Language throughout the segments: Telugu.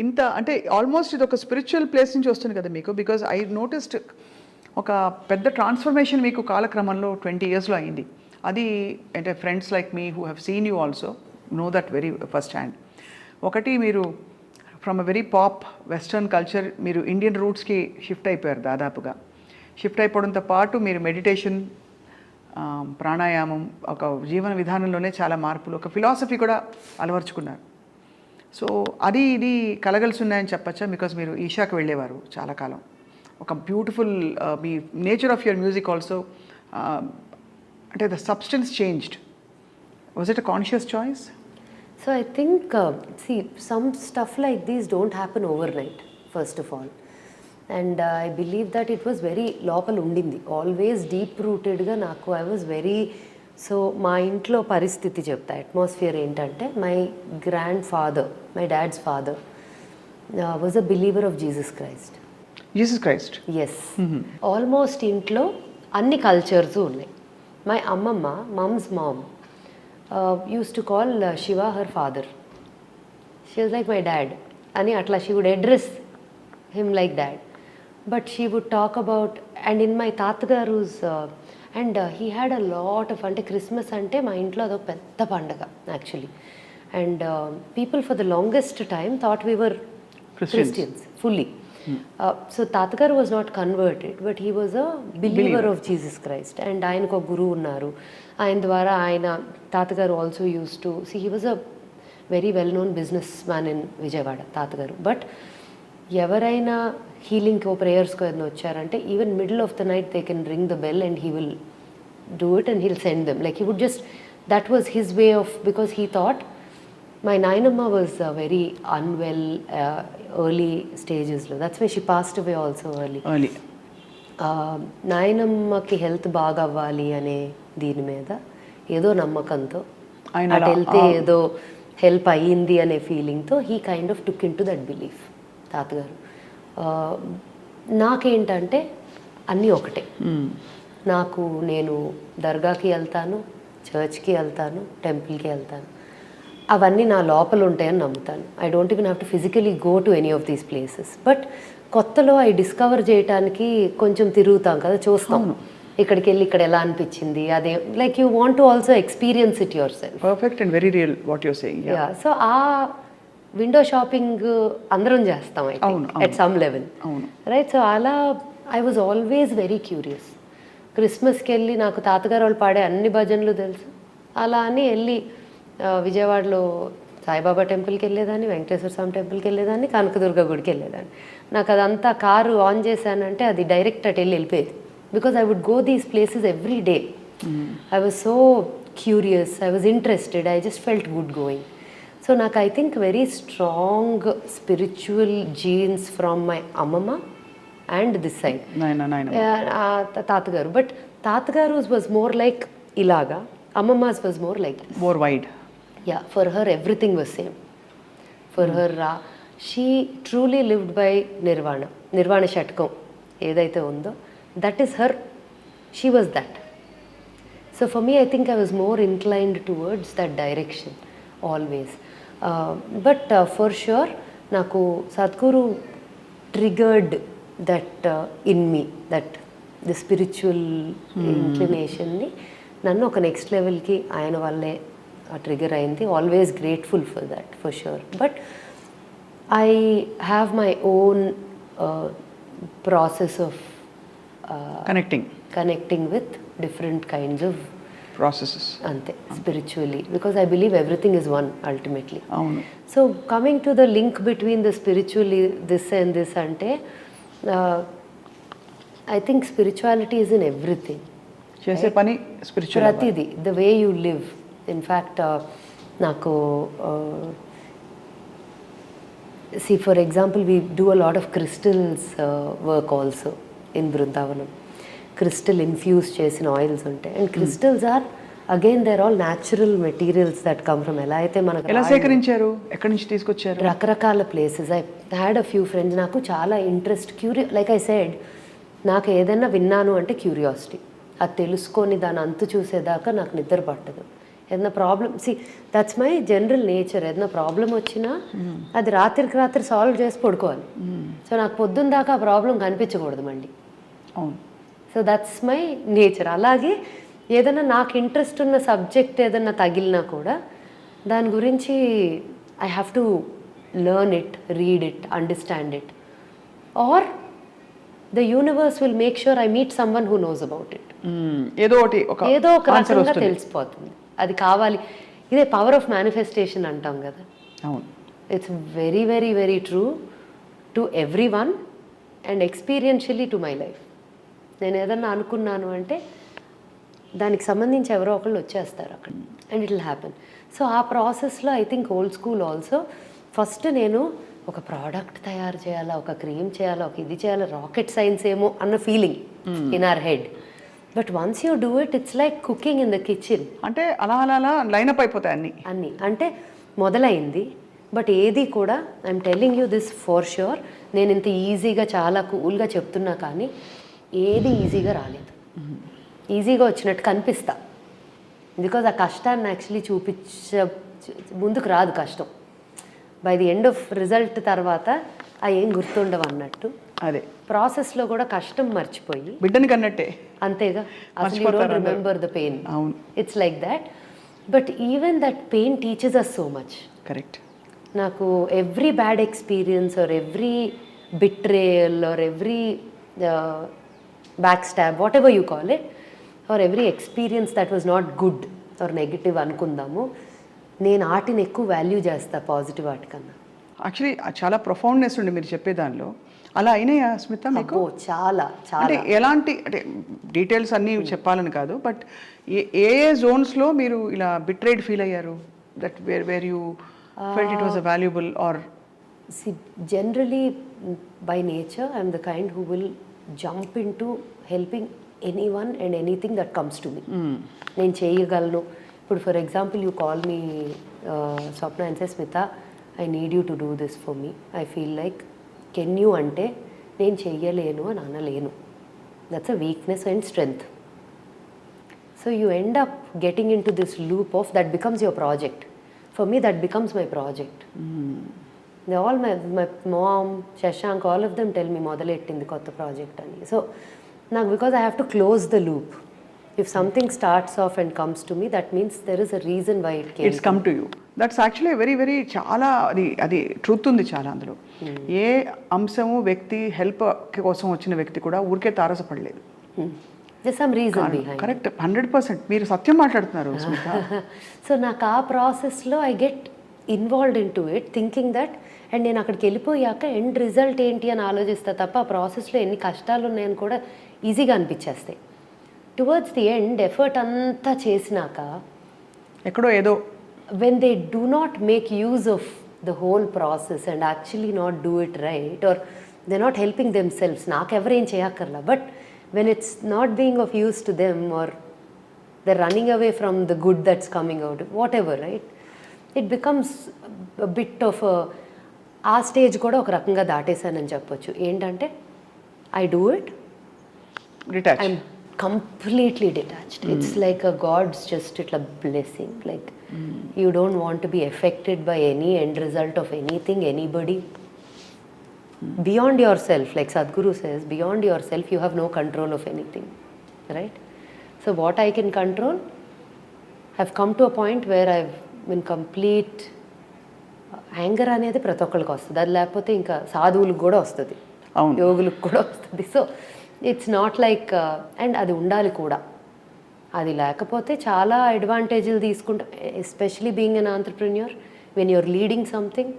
ఇంత అంటే ఆల్మోస్ట్ ఇది ఒక స్పిరిచువల్ ప్లేస్ నుంచి వస్తుంది కదా మీకు. బికాజ్ ఐ నోటిస్డ్ ఒక పెద్ద ట్రాన్స్ఫర్మేషన్ మీకు కాలక్రమంలో 20 ఇయర్స్లో అయింది. అది అంటే friends like me who have seen you also know that very first hand. ఒకటి మీరు from a very pop western culture మీరు ఇండియన్ రూట్స్కి షిఫ్ట్ అయిపోయారు దాదాపుగా. షిఫ్ట్ అయిపోవడంతో పాటు మీరు మెడిటేషన్, ప్రాణాయామం, ఒక జీవన విధానంలోనే చాలా మార్పులు, ఒక ఫిలాసఫీ కూడా అలవర్చుకున్నారు. సో అది ఇది కలగలిసి ఉన్నాయని చెప్పచ్చా? బికాజ్ మీరు ఈషాకి వెళ్ళేవారు చాలా కాలం. ఒక బ్యూటిఫుల్ మీ nature of your music also, అంటే the substance changed. Was it a conscious choice? So I think, see, some stuff like these don't happen overnight, first of all. And I believe that it was very లోపల ఉండింది, always deep rooted గా నాకు. I was very, సో మా ఇంట్లో పరిస్థితి చెప్తా, అట్మాస్ఫియర్ ఏంటంటే, my grandfather, my dad's father was a believer of Jesus Christ. Jesus Christ, yes. Almost ఇంట్లో అన్ని కల్చర్స్ ఉన్నాయి. మై అమ్మమ్మ, mom's mom, used to call Shiva her father. She was like my dad. Ani atla she would address him like dad. But she would talk about, and in my tatagaru's, and he had a lot of, ante Christmas ante ma intlo ado pedda pandaga actually. And people for the longest time thought we were Christians fully. So Tatagaru was not converted, but he was a believer of Jesus Christ. And ఆయనకు ఒక గురువు ఉన్నారు. ఆయన ద్వారా ఆయన తాతగారు also used to see, he was a very well known business man in Vijayawada తాతగారు. బట్ ఎవరైనా హీలింగ్కో ప్రేయర్స్కో ఏదైనా వచ్చారంటే, even middle of the night they can ring the bell and he will do it and heal send them. Like he would just, that was his way of, because he thought, my nainamma was very unwell, early stages lo. That's why she passed away also early. నాయనమ్మకి హెల్త్ బాగా అవ్వాలి అనే దీని మీద ఏదో నమ్మకంతో, అటు వెళ్తే ఏదో హెల్ప్ అయ్యింది అనే ఫీలింగ్తో he kind of took in to that belief తాతగారు. నాకేంటంటే అన్నీ ఒకటే. నాకు, నేను దర్గాకి వెళ్తాను, చర్చ్కి వెళ్తాను, టెంపుల్కి వెళ్తాను. అవన్నీ నా లోపల ఉంటాయని నమ్ముతాను. I don't even have to physically go to any of these places. But కొత్తలో అవి డిస్కవర్ చేయడానికి కొంచెం తిరుగుతాం కదా, చూస్తాం. ఇక్కడికి వెళ్ళి ఇక్కడ ఎలా అనిపించింది, అదే like you want to also experience it yourself. Perfect and very real what you're saying. Yeah, so uh window shopping అందరం చేస్తాం at some level, right? So అలా I was always very curious. క్రిస్మస్కి వెళ్ళి నాకు తాతగారు వాళ్ళు పాడే అన్ని భజనలు తెలుసు. అలా అని వెళ్ళి విజయవాడలో సాయిబాబా టెంపుల్కి వెళ్ళేదాన్ని, వెంకటేశ్వర స్వామి టెంపుల్కి వెళ్ళేదాన్ని, కనకదుర్గ గుడికి వెళ్ళేదాన్ని. నాకు అదంతా కారు ఆన్ చేశానంటే అది డైరెక్ట్ అటు వెళ్ళిపోయేది. Because I would go these places every day. I was so curious, I was interested, I just felt good going. So నాకు I think very strong spiritual genes from my అమ్మమ్మ అండ్ దిస్ సైడ్ తాతగారు. బట్ తాతగారు వాజ్ మోర్ లైక్ ఇలాగా, అమ్మమ్మస్ was more like more wide. Yeah, for her everything was same. For her, she truly lived by nirvana. Nirvana shatkam edaithe undo, that is her, she was that. So for me, I think I was more inclined towards that direction always. But for sure naku Sadhguru triggered that in me, that the spiritual inclination ni nannu oka next level ki ayana valle trigger అయింది. Always grateful for that, for sure. But I have my own process of connecting with different kinds of processes, అంతే, spiritually. Because I believe everything is one ultimately. So coming to the link between the spiritually this and this అంటే, I think spirituality is in everything. చేసే పని స్పిరిచువల్, ప్రతిదీ, the way you live. In fact నాకు see, for example, we do a lot of crystals work also in Brindavanam. Crystal infused చేసిన ఆయిల్స్ ఉంటాయి. And crystals are again there all natural materials that come from. ఎలా అయితే మనకు ఎలా సేకరించారు, ఎక్కడి నుంచి తీసుకొచ్చారు? రకరకాల places. I had a few friends. నాకు చాలా ఇంట్రెస్ట్, లైక్ ఐ సెడ్, నాకు ఏదైనా విన్నాను అంటే క్యూరియాసిటీ. అది తెలుసుకొని దాని అంతు చూసేదాకా నాకు నిద్ర పట్టదు. ఏదైనా problem that's my general nature. ఏదైనా ప్రాబ్లం వచ్చినా అది రాత్రికి రాత్రి సాల్వ్ చేసి పడుకోవాలి. సో నాకు పొద్దున్న దాకా ఆ ప్రాబ్లం కనిపించకూడదు మళ్ళీ. అవును. So that's my nature. అలాగే ఏదైనా నాకు ఇంట్రెస్ట్ ఉన్న సబ్జెక్ట్ ఏదైనా తగిలినా కూడా దాని గురించి I have to learn it, read it, understand it, or the universe will make sure I meet someone who knows about it. ఏదో ఒక రకంగా తెలిసిపోతుంది అది కావాలి. ఇదే పవర్ ఆఫ్ మేనిఫెస్టేషన్ అంటాం కదా. అవును. It's very very very true to everyone and experientially to my life. నేను ఏదన్నా అనుకున్నాను అంటే దానికి సంబంధించి ఎవరో ఒకళ్ళు వచ్చేస్తారు అక్కడ and it will happen. So ఆ ప్రాసెస్లో I think old school also first నేను ఒక ప్రోడక్ట్ తయారు చేయాలా, ఒక క్రీమ్ చేయాలా, ఒక ఇది చేయాలా, రాకెట్ సైన్స్ ఏమో అన్న feeling in our head. But once you do it it's like cooking in the kitchen. అంటే అలా అలా అలా లైనప్ అయిపోతాయి అన్నీ అంటే మొదలైంది. బట్ ఏది కూడా I'm telling you this for sure, నేను ఇంత ఈజీగా చాలా కూల్గా చెప్తున్నా కానీ ఏది ఈజీగా రాలేదు. ఈజీగా వచ్చినట్టు కనిపిస్తా, బికాజ్ ఆ కష్టాన్ని యాక్చువల్లీ ముందుకు రాదు కష్టం. By the end of result తర్వాత ఆ ఏం గుర్తుండవు అన్నట్టు. అదే ప్రాసెస్లో కూడా కష్టం మర్చిపోయి బిడ్డని కన్నట్టే అంతేగా, అసలు you don't remember the pain. అవును, it's like that. But even that pain teaches us so much. Correct. నాకు every bad experience or every betrayal or every back stab, whatever you call it, or every experience that was not good or negative అనుకుందాము, నేను ఆటిని ఎక్కువ వాల్యూ చేస్తా పాజిటివ్ వాటికన్నా. యాక్చువల్లీ చాలా ప్రొఫౌండ్నెస్ ఉండి మీరు చెప్పే దానిలో. అలా అయినాయా స్మిత మీకు? చాలా చాలా. అంటే ఎలాంటి, అంటే డీటెయిల్స్ అన్నీ చెప్పాలని కాదు, బట్ ఏ జోన్స్లో మీరు ఇలా బిట్రేడ్ ఫీల్ అయ్యారు? That where you felt it was a valuable or? Generally by nature I'm the kind who will jump in to helping anyone and anything that comes to me. నేను చేయగలను. ఇప్పుడు for example you call me Swapna and say Smita I need you to do this for me, I feel like can you అంటే నేను చెయ్యలేను అని అనలేను. That's a weakness and strength. So you end up getting in to this loop of that becomes your project. For me that becomes my project. They all my mom, Shashank, all of them tell me మొదలెట్టింది కొత్త ప్రాజెక్ట్ అని. సో నాకు because I have to close the loop. If something starts off and comes to me, that means there is a reason why it came. It's come to you. That's actually a very very చాలా అది ట్రూత్ ఉంది చాలా అందులో. ఏ అంశము వ్యక్తి హెల్ప్ కోసం వచ్చిన వ్యక్తి కూడా ఊరికే తారసపడలేదు. There's some reason behind. Correct, 100% మీరు సత్యం మాట్లాడుతున్నారు స్మిత. సో నాకు ఆ ప్రాసెస్లో I get involved in to it thinking that, and నేను అక్కడికి వెళ్ళిపోయాక ఎండ్ రిజల్ట్ ఏంటి అని ఆలోచిస్తా తప్ప ఆ ప్రాసెస్లో ఎన్ని కష్టాలు ఉన్నాయని కూడా ఈజీగా అనిపించేస్తాయి. టువర్డ్స్ ది ఎండ్ ఎఫర్ట్ అంతా చేసినాక ఎక్కడో ఏదో when they do not make use of the whole process and actually not do it right, or they're not helping themselves, నాకెవరేం చేయక్కర్లా, but when it's not being of use to them or they're running away from the good that's coming out, whatever, right, it becomes a bit of ఆ స్టేజ్ కూడా ఒక రకంగా దాటేశానని చెప్పొచ్చు. ఏంటంటే I do it, I'm completely detached. It's like a God's just a blessing. Like you don't want to be affected by any end result of anything, anybody. Beyond yourself, like Sadhguru says, beyond yourself you have no control of anything, right? So what I can control, I've come to a point where I've been complete anger అనేది ప్రతి ఒక్కరికి వస్తుంది. అది లేకపోతే ఇంకా సాధువులకు కూడా వస్తుంది, యోగులకు కూడా వస్తుంది. So it's not like, and అది ఉండాలి కూడా. అది లేకపోతే చాలా అడ్వాంటేజ్లు తీసుకుంటా, especially being an entrepreneur, when you're leading something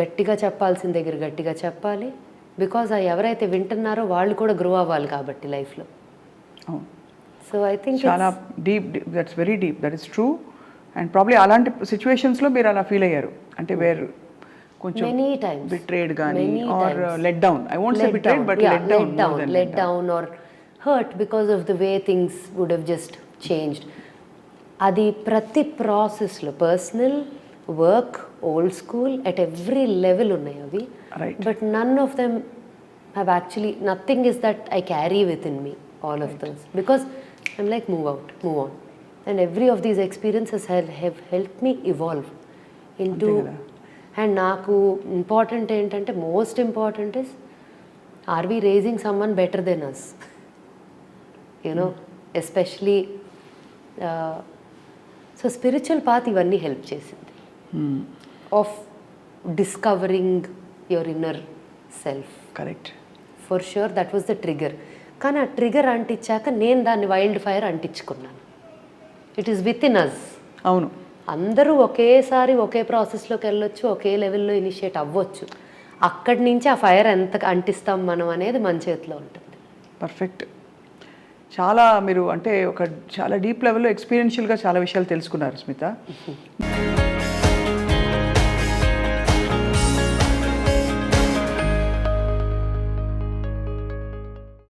గట్టిగా చెప్పాల్సిన దగ్గర గట్టిగా చెప్పాలి. బికాజ్ ఎవరైతే వింటున్నారో వాళ్ళు కూడా గ్రో అవ్వాలి కాబట్టి లైఫ్లో. సో ఐ థింక్ చాలా deep, that's very deep, that is true. And probably అలాంటి సిచ్యువేషన్స్లో మీరు అలా ఫీల్ అయ్యారు అంటే వేరు కొంచెం many times betrayed gaani or let down. I won't say betrayed, but let down or hurt because of the way things would have just changed. adi prati process lo personal work, old school, at every level unnai avi, right, but none of them have actually, nothing is that I carry within me, all of those, because I'm like move out, move on, and every of these experiences have help me evolve into. And నాకు ఇంపార్టెంట్ ఏంటంటే, most important is, are we raising someone better than us, you know, especially. So spiritual path ఇవన్నీ హెల్ప్ చేసింది of discovering your inner self. Correct. For sure that was the trigger. కానీ ఆ ట్రిగర్ అంటించాక నేను దాన్ని వైల్డ్ ఫైర్ అంటించుకున్నాను. It is within us. అవును. అందరూ ఒకేసారి ఒకే ప్రాసెస్లోకి వెళ్ళొచ్చు, ఒకే లెవెల్లో ఇనిషియేట్ అవ్వచ్చు. అక్కడి నుంచి ఆ ఫైర్ ఎంత అంటిస్తాం మనం అనేది మన చేతిలో ఉంటుంది. పర్ఫెక్ట్. చాలా మీరు అంటే ఒక చాలా డీప్ లెవెల్లో ఎక్స్పీరియన్షియల్గా చాలా విషయాలు తెలుసుకున్నారు స్మిత.